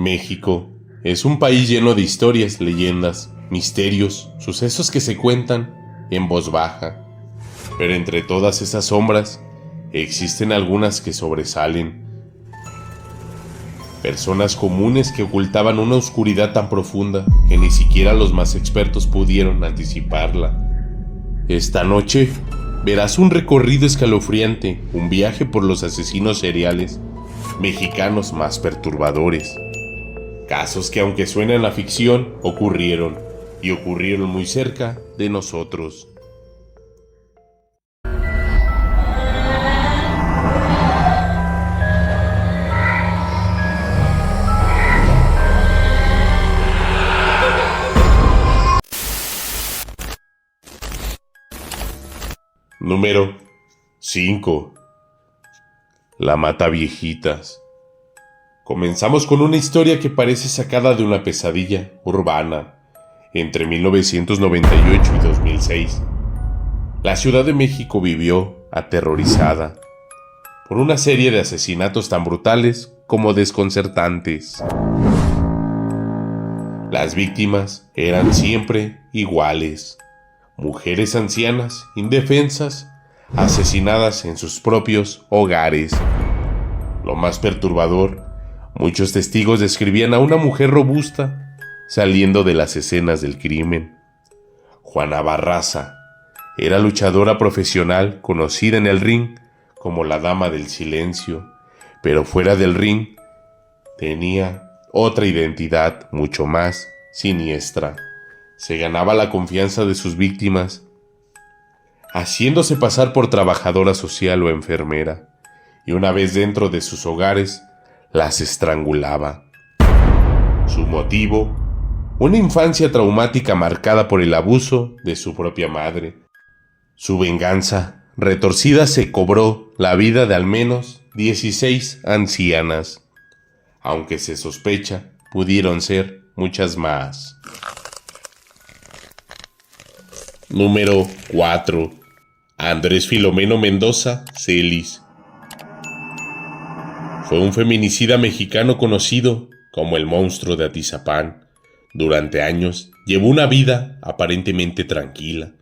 México es un país lleno de historias, leyendas, misterios, sucesos que se cuentan en voz baja. Pero entre todas esas sombras, existen algunas que sobresalen. Personas comunes que ocultaban una oscuridad tan profunda que ni siquiera los más expertos pudieron anticiparla. Esta noche verás un recorrido escalofriante, un viaje por los asesinos seriales mexicanos más perturbadores. Casos que, aunque suenan a ficción, ocurrieron, y ocurrieron muy cerca de nosotros. Número 5. La Mataviejitas. Comenzamos con una historia que parece sacada de una pesadilla urbana. Entre 1998 y 2006, la Ciudad de México vivió aterrorizada por una serie de asesinatos tan brutales como desconcertantes. Las víctimas eran siempre iguales: mujeres ancianas, indefensas, asesinadas en sus propios hogares. Lo más perturbador, muchos testigos describían a una mujer robusta saliendo de las escenas del crimen. Juana Barraza era luchadora profesional conocida en el ring como la Dama del Silencio, pero fuera del ring tenía otra identidad mucho más siniestra. Se ganaba la confianza de sus víctimas haciéndose pasar por trabajadora social o enfermera, y una vez dentro de sus hogares las estrangulaba. Su motivo: una infancia traumática marcada por el abuso de su propia madre. Su venganza retorcida se cobró la vida de al menos 16 ancianas, aunque se sospecha pudieron ser muchas más. Número 4. Andrés Filomeno Mendoza Celis. Fue un feminicida mexicano conocido como el Monstruo de Atizapán. Durante años llevó una vida aparentemente tranquila,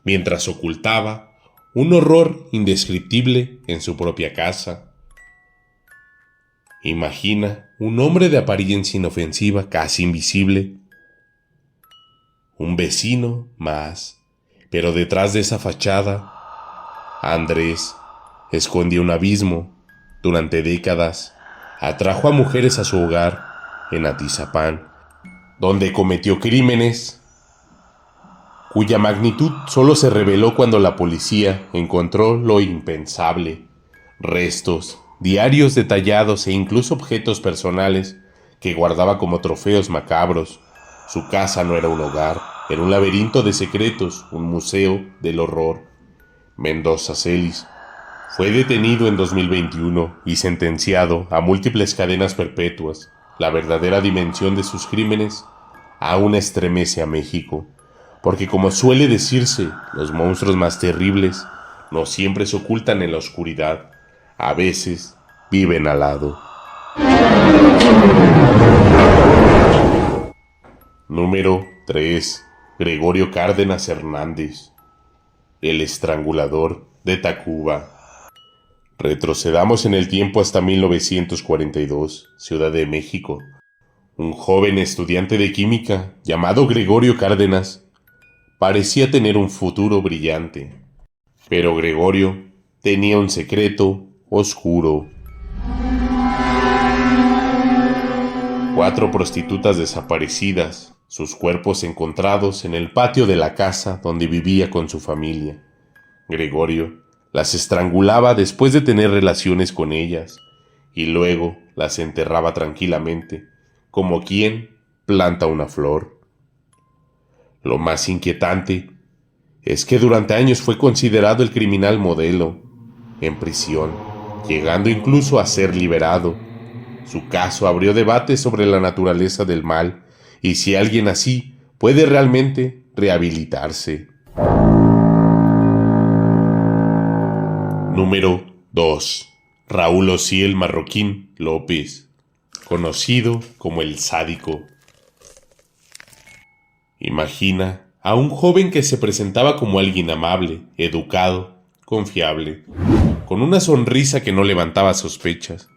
mientras ocultaba un horror indescriptible en su propia casa. Imagina un hombre de apariencia inofensiva, casi invisible. Un vecino más, pero detrás de esa fachada, Andrés escondía un abismo. Durante décadas, atrajo a mujeres a su hogar en Atizapán, donde cometió crímenes cuya magnitud solo se reveló cuando la policía encontró lo impensable: restos, diarios detallados e incluso objetos personales que guardaba como trofeos macabros. Su casa no era un hogar, era un laberinto de secretos, un museo del horror. Mendoza Celis fue detenido en 2021 y sentenciado a múltiples cadenas perpetuas. La verdadera dimensión de sus crímenes aún estremece a México, porque, como suele decirse, los monstruos más terribles no siempre se ocultan en la oscuridad, a veces viven al lado. Número 3. Gregorio Cárdenas Hernández, el estrangulador de Tacuba. Retrocedamos en el tiempo hasta 1942, Ciudad de México. Un joven estudiante de química llamado Gregorio Cárdenas parecía tener un futuro brillante. Pero Gregorio tenía un secreto oscuro. 4 prostitutas desaparecidas, sus cuerpos encontrados en el patio de la casa donde vivía con su familia. Gregorio las estrangulaba después de tener relaciones con ellas, y luego las enterraba tranquilamente, como quien planta una flor. Lo más inquietante es que durante años fue considerado el criminal modelo en prisión, llegando incluso a ser liberado. Su caso abrió debates sobre la naturaleza del mal y si alguien así puede realmente rehabilitarse. Número 2. Raúl Ociel Marroquín López, conocido como el sádico. Imagina a un joven que se presentaba como alguien amable, educado, confiable, con una sonrisa que no levantaba sospechas.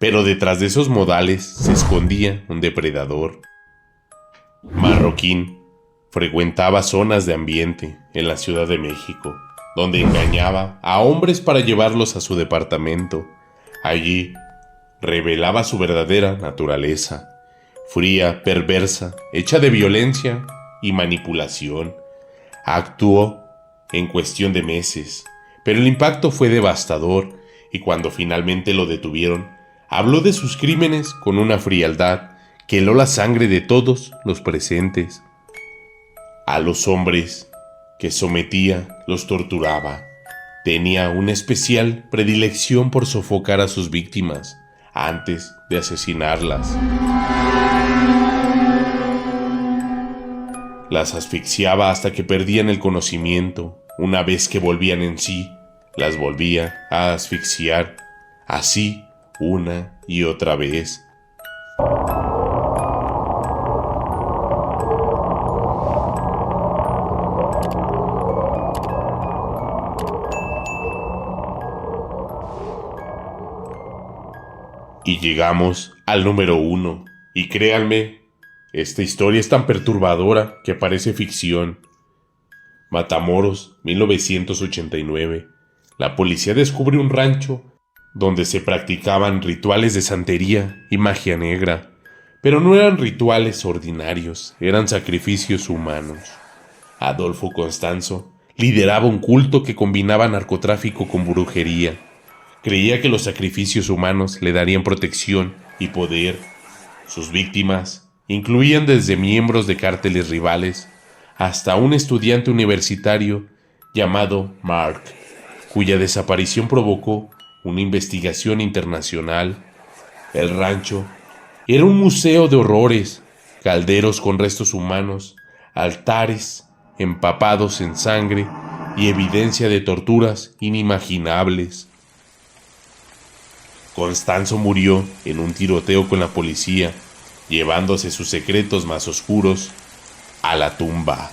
Pero detrás de esos modales se escondía un depredador. Marroquín frecuentaba zonas de ambiente en la Ciudad de México, donde engañaba a hombres para llevarlos a su departamento. Allí revelaba su verdadera naturaleza, fría, perversa, hecha de violencia y manipulación. Actuó en cuestión de meses, pero el impacto fue devastador y cuando finalmente lo detuvieron, habló de sus crímenes con una frialdad que heló la sangre de todos los presentes. A los hombres que sometía los torturaba. Tenía una especial predilección por sofocar a sus víctimas antes de asesinarlas. Las asfixiaba hasta que perdían el conocimiento. Una vez que volvían en sí, las volvía a asfixiar, así una y otra vez. Y llegamos al número 1. Y créanme, esta historia es tan perturbadora que parece ficción. Matamoros, 1989. La policía descubre un rancho donde se practicaban rituales de santería y magia negra. Pero no eran rituales ordinarios, eran sacrificios humanos. Adolfo Constanzo lideraba un culto que combinaba narcotráfico con brujería. Creía que los sacrificios humanos le darían protección y poder. Sus víctimas incluían desde miembros de cárteles rivales hasta un estudiante universitario llamado Mark, cuya desaparición provocó una investigación internacional. El rancho era un museo de horrores, calderos con restos humanos, altares empapados en sangre y evidencia de torturas inimaginables. Constanzo murió en un tiroteo con la policía, llevándose sus secretos más oscuros a la tumba.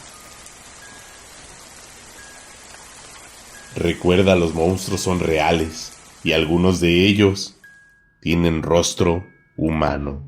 Recuerda, los monstruos son reales y algunos de ellos tienen rostro humano.